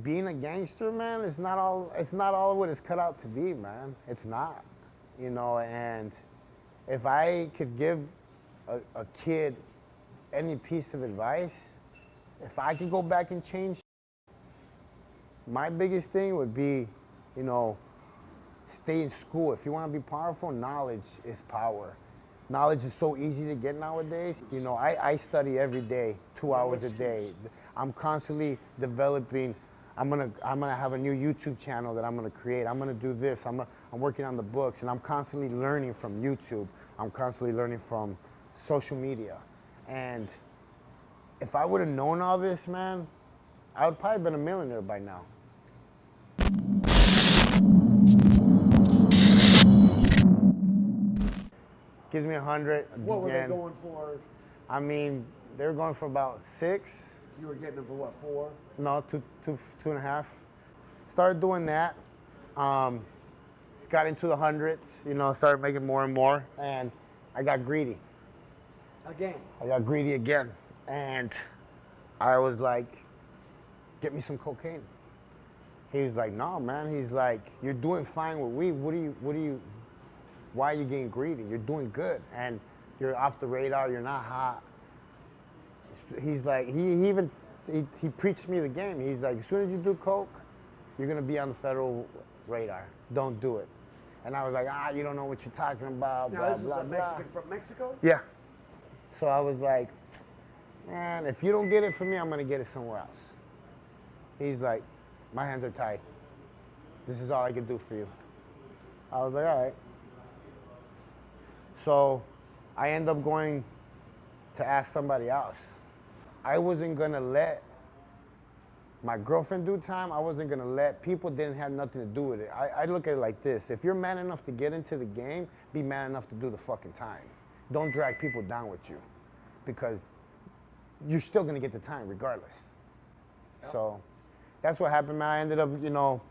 being a gangster, man, it's not all what it's cut out to be, man. It's not, you know. And if I could give a kid any piece of advice, if I could go back and change, my biggest thing would be, you know, stay in school. If you want to be powerful, knowledge is power. Knowledge is so easy to get nowadays. You know, I study every day, 2 hours a day. I'm constantly developing. I'm gonna have a new YouTube channel that I'm gonna create. I'm gonna do this. I'm working on the books, and I'm constantly learning from YouTube. I'm constantly learning from social media. And if I would have known all this, man, I would probably been a millionaire by now. Gives me 100. What were they going for? I mean, they were going for about 6. You were getting them for what, 4? No, two and a half. Started doing that. Just got into the hundreds, you know, started making more and more, and I got greedy. Again? I got greedy again, and I was like, get me some cocaine. He was like, no, man. He's like, you're doing fine with weed. Why are you getting greedy? You're doing good, and you're off the radar. You're not hot. He's like, he preached me the game. He's like, as soon as you do coke, you're gonna be on the federal radar. Don't do it. And I was like, you don't know what you're talking about. Now blah, this is blah, a Mexican from Mexico? Yeah. So I was like, man, if you don't get it from me, I'm gonna get it somewhere else. He's like, my hands are tied. This is all I can do for you. I was like, all right. So I end up going to ask somebody else. I wasn't gonna let my girlfriend do time. I wasn't gonna let people didn't have nothing to do with it. I look at it like this. If you're man enough to get into the game, be man enough to do the fucking time. Don't drag people down with you, because you're still gonna get the time regardless. Yep. So that's what happened, man. I ended up, you know,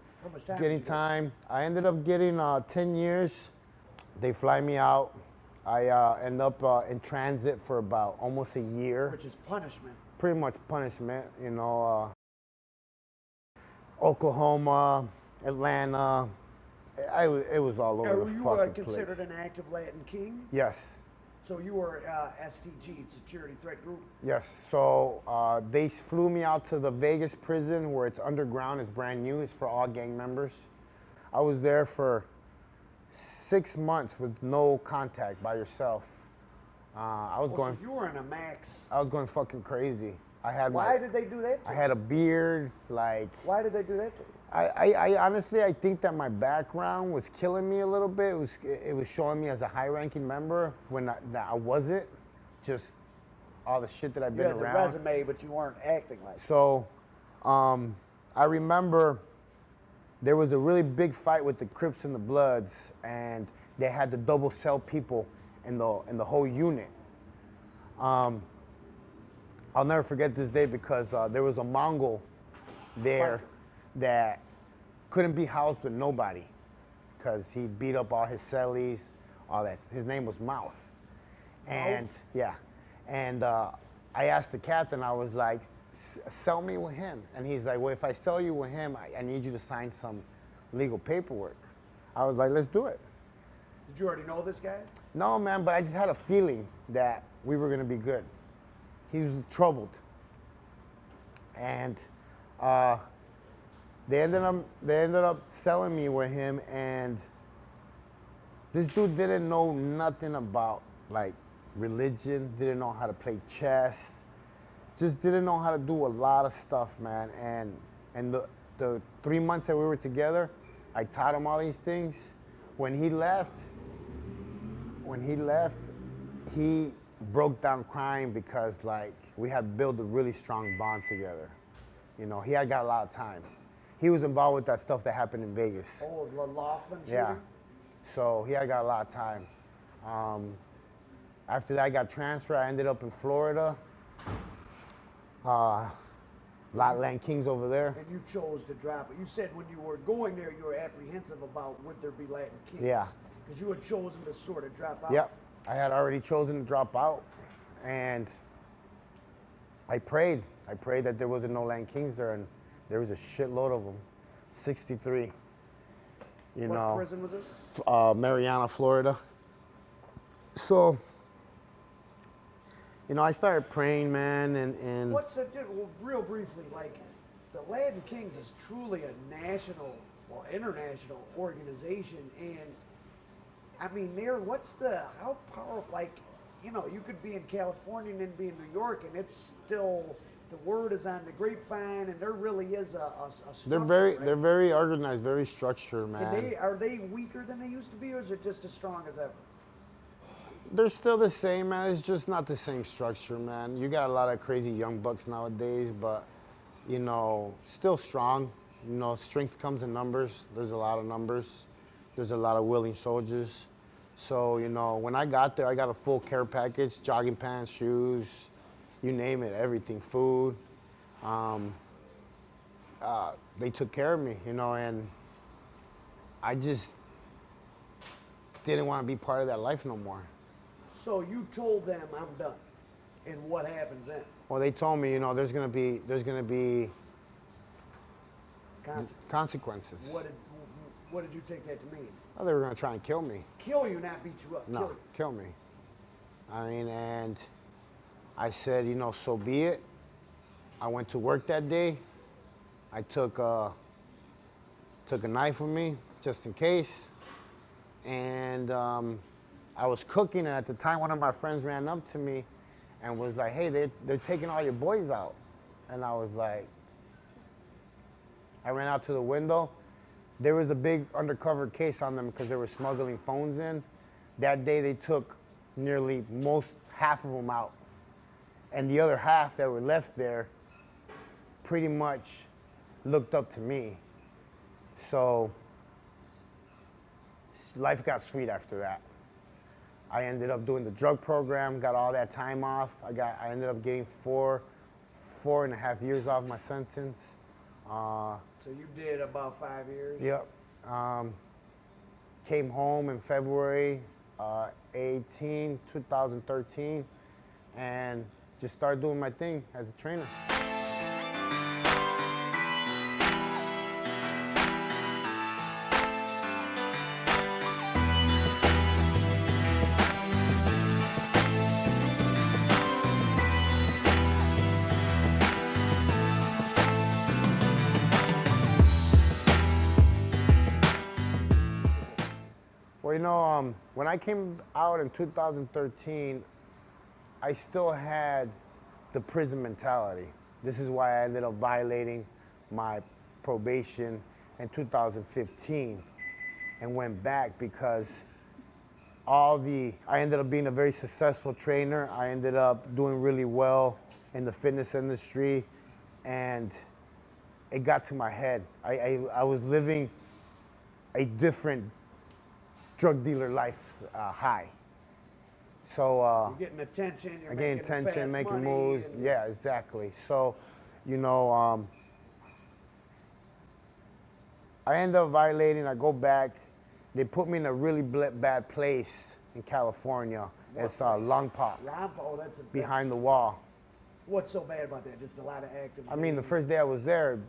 getting time. I ended up getting 10 years. They fly me out. I end up in transit for about almost a year. Which is punishment. Pretty much punishment, you know. Oklahoma, Atlanta. It was all over the fucking place. You were considered an active Latin king? Yes. So you were STG, Security Threat Group? Yes. So they flew me out to the Vegas prison where it's underground. It's brand new. It's for all gang members. I was there for 6 months with no contact, by yourself. I was going. So you were in a max. I was going fucking crazy. Why did they do that to you? I had a beard, like. Why did they do that to you? I honestly, I think that my background was killing me a little bit. It was showing me as a high-ranking member when I wasn't. Just all the shit that I've been around. You had the resume, but you weren't acting like it. So, I remember there was a really big fight with the Crips and the Bloods, and they had to double cell people in the whole unit. I'll never forget this day because there was a Mongol there that couldn't be housed with nobody because he beat up all his cellies, all that. His name was Mouth. And yeah, and I asked the captain, I was like, sell me with him. And he's like, well, if I sell you with him, I need you to sign some legal paperwork. I was like, let's do it. Did you already know this guy? No, man, but I just had a feeling that we were gonna be good. He was troubled. And they ended up selling me with him, and this dude didn't know nothing about like religion, didn't know how to play chess, just didn't know how to do a lot of stuff, man. And the 3 months that we were together, I taught him all these things. When he left, he broke down crying because like we had built a really strong bond together. You know, he had got a lot of time. He was involved with that stuff that happened in Vegas. Oh, the Laughlin shooting? Yeah. So he had got a lot of time. After that, I got transferred. I ended up in Florida. Land Kings over there. And you chose to drop it. You said when you were going there, you were apprehensive about would there be Latin Kings. Yeah. Because you had chosen to sort of drop out. Yep. I had already chosen to drop out. And I prayed. I prayed that there wasn't no Land Kings there. And There was a shitload of them. 63. You What know, prison was this? Mariana, Florida. So, you know, I started praying, man, and What's the well, real briefly, like the Latin Kings is truly a national, well, international organization, and I mean, how powerful, like, you know, you could be in California and then be in New York, and it's still, the word is on the grapevine, and there really is a structure, they're very organized, very structured, man. And are they weaker than they used to be, or is it just as strong as ever? They're still the same, man. It's just not the same structure, man. You got a lot of crazy young bucks nowadays, but, you know, still strong. You know, strength comes in numbers. There's a lot of numbers. There's a lot of willing soldiers. So, you know, when I got there, I got a full care package, jogging pants, shoes, you name it, everything, food. They took care of me, you know, and I just didn't want to be part of that life no more. So you told them, I'm done. And what happens then? Well, they told me, you know, there's gonna be consequences. What did you take that to mean? Oh, they were gonna try and kill me. Kill you, not beat you up. No, kill me. I mean, and I said, you know, so be it. I went to work that day. I took a knife with me just in case, and I was cooking, and at the time, one of my friends ran up to me and was like, "Hey, they're taking all your boys out," and I was like, I ran out to the window. There was a big undercover case on them because they were smuggling phones in. That day, they took nearly half of them out, and the other half that were left there pretty much looked up to me. So life got sweet after that. I ended up doing the drug program, got all that time off. I ended up getting 4.5 years off my sentence. So you did about 5 years? Yep. Came home in February 2013, and just started doing my thing as a trainer. Well, you know, when I came out in 2013, I still had the prison mentality. This is why I ended up violating my probation in 2015 and went back because I ended up being a very successful trainer. I ended up doing really well in the fitness industry, and it got to my head. I was living a different drug dealer life's high. So you're getting attention, you're getting making attention, fast making money, moves. Yeah, exactly. So, you know, I end up violating. I go back. They put me in a really bad place in California. It's Longpop. Oh, that's behind the wall. What's so bad about that? Just a lot of active. I mean, the first day I was there,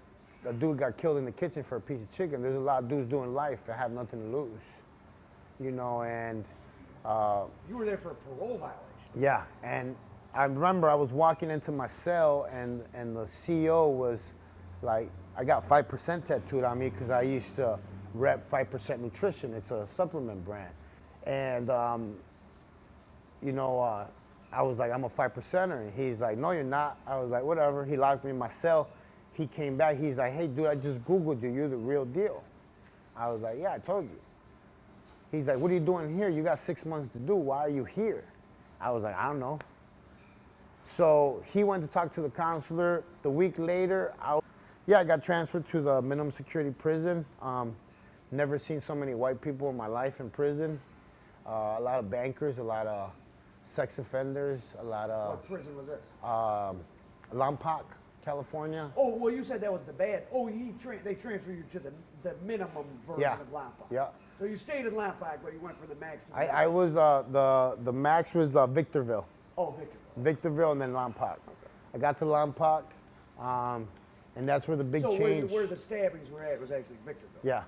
a dude got killed in the kitchen for a piece of chicken. There's a lot of dudes doing life that have nothing to lose. You know, and you were there for a parole violation. Yeah, and I remember I was walking into my cell, and the CEO was like, I got 5% tattooed on me because I used to rep 5% Nutrition. It's a supplement brand. And, you know, I was like, I'm a 5%er. And he's like, no, you're not. I was like, whatever. He locked me in my cell. He came back. He's like, hey, dude, I just Googled you. You're the real deal. I was like, yeah, I told you. He's like, what are you doing here? You got 6 months to do. Why are you here? I was like, I don't know. So he went to talk to the counselor. The week later, I got transferred to the minimum security prison. Never seen so many white people in my life in prison. A lot of bankers, a lot of sex offenders, a lot of... What prison was this? Lompoc, California. Oh, well, you said that was the bad. Oh, they transferred you to the minimum version of Lompoc. Yeah. So you stayed in Lompoc, but you went from the max to the I was, the max was Victorville. Oh, Victorville. Victorville and then Lompoc. Okay. I got to Lompoc, And that's where the big So change. where the stabbings were at was actually Victorville. Yeah.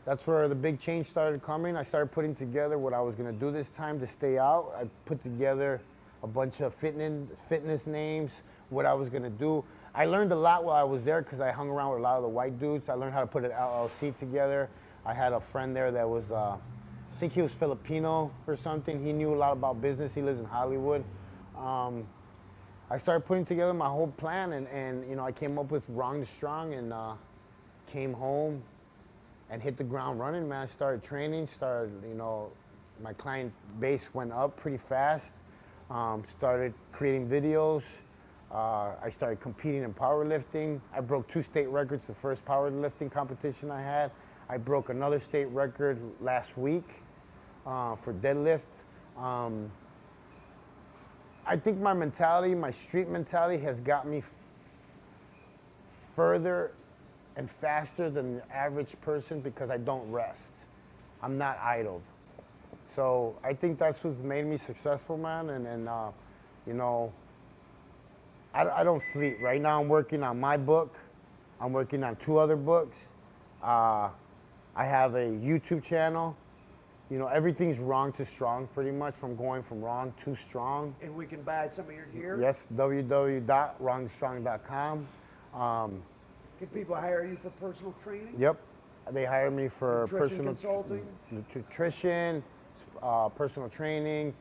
That's where the big change started coming. I started putting together what I was gonna do this time to stay out. I put together a bunch of fitness names, what I was gonna do. I learned a lot while I was there because I hung around with a lot of the white dudes. I learned how to put an LLC together. I had a friend there that was, I think he was Filipino or something. He knew a lot about business. He lives in Hollywood. I started putting together my whole plan, and you know, I came up with Wrong to Strong, and came home and hit the ground running, man. I started training, you know, my client base went up pretty fast. Started creating videos. I started competing in powerlifting. I broke 2 state records the first powerlifting competition I had. I broke another state record last week for deadlift. I think my mentality, my street mentality has got me further and faster than the average person because I don't rest. I'm not idled. So I think that's what's made me successful, man. And you know, I don't sleep. Right now I'm working on my book. I'm working on 2 other books. I have a YouTube channel. You know, everything's Wrong to Strong pretty much, from going from wrong to strong. And we can buy some of your gear? Yes, www.wrongtostrong.com. Can people hire you for personal training? Yep. They hire me for Nutrition personal consulting? nutrition, personal training.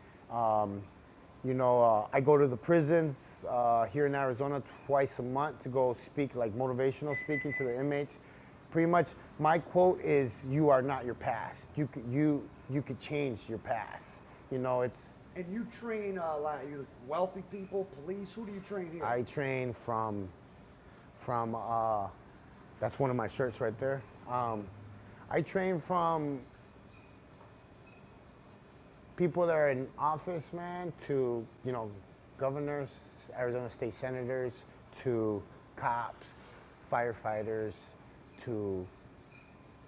You know, I go to the prisons here in Arizona twice a month to go speak, like motivational speaking to the inmates. Pretty much, my quote is, "You are not your past. You could change your past." You know, it's. And you train a lot. You wealthy people, police. Who do you train here? I train from that's one of my shirts right there. I train from people that are in office, man, to, you know, governors, Arizona state senators, to cops, firefighters, to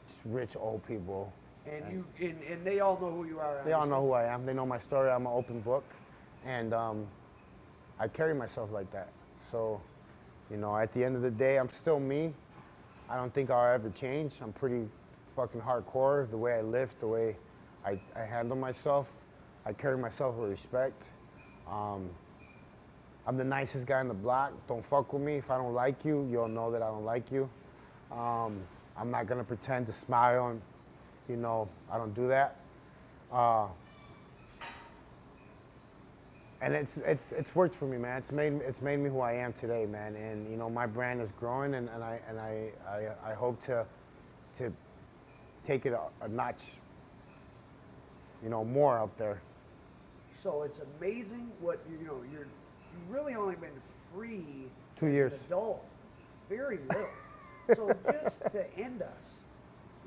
just rich old people. And and they all know who you are. They all know who I am. They know my story. I'm an open book, and I carry myself like that. So, you know, at the end of the day, I'm still me. I don't think I'll ever change. I'm pretty fucking hardcore. The way I lift, the way I handle myself, I carry myself with respect. I'm the nicest guy on the block. Don't fuck with me. If I don't like you, you'll know that I don't like you. I'm not gonna pretend to smile and, you know, I don't do that. And it's worked for me, man. It's made me who I am today, man. And you know, my brand is growing, and I hope to take it a notch, you know, more up there. So it's amazing what you've really only been free 2 as years. an adult, very little. So just to end us,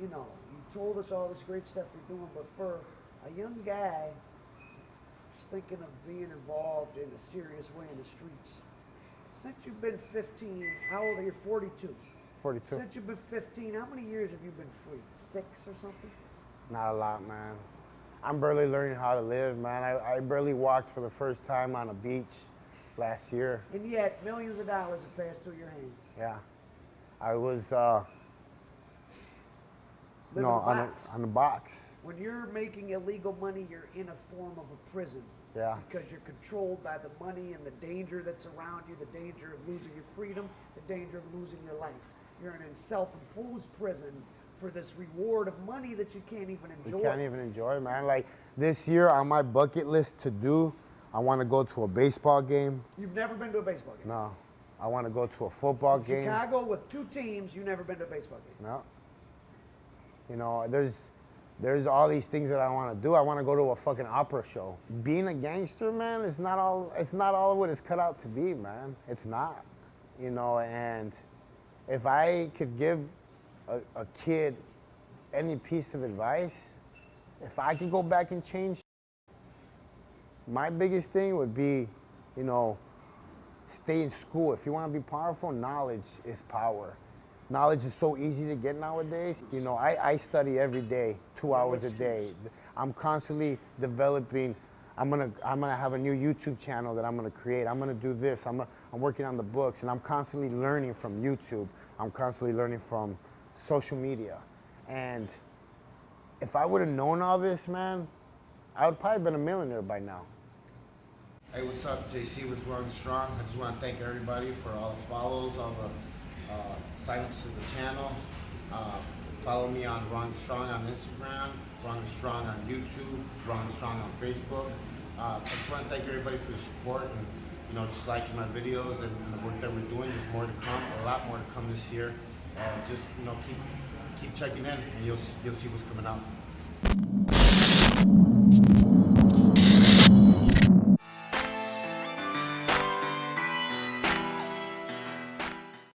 you know, you told us all this great stuff you're doing, but for a young guy who's thinking of being involved in a serious way in the streets, since you've been 15, how old are you? 42. 42. Since you've been 15, how many years have you been free? 6 or something? Not a lot, man. I'm barely learning how to live, man. I barely walked for the first time on a beach last year. And yet, millions of dollars have passed through your hands. Yeah. I was Live in a box. on the box. When you're making illegal money, you're in a form of a prison. Yeah. Because you're controlled by the money and the danger that's around you, the danger of losing your freedom, the danger of losing your life. You're in a self-imposed prison for this reward of money that you can't even enjoy. You can't even enjoy, man. Like this year on my bucket list to do, I want to go to a baseball game. You've never been to a baseball game? No. I want to go to a football From game. Chicago with 2 teams, you've never been to a baseball game? No. You know, there's all these things that I want to do. I want to go to a fucking opera show. Being a gangster, man, it's not all what it's cut out to be, man. It's not. You know, and if I could give a kid any piece of advice, if I could go back and change, my biggest thing would be, you know, stay in school. If you want to be powerful, knowledge is power. Knowledge is so easy to get nowadays. You know, I study every day, 2 hours a day. I'm constantly developing I'm gonna have a new YouTube channel that I'm gonna create. I'm gonna do this. I'm working on the books, and I'm constantly learning from YouTube. I'm constantly learning from social media. And if I would have known all this, man, I would probably been a millionaire by now. Hey, what's up? JC with Wrong Strong. I just want to thank everybody for all the follows, all the sign-ups to the channel. Follow me on Wrong Strong on Instagram, Wrong Strong on YouTube, Wrong Strong on Facebook. I just want to thank everybody for your support and just liking my videos and the work that we're doing. There's more to come, a lot more to come this year. And just keep checking in, and you'll see what's coming out.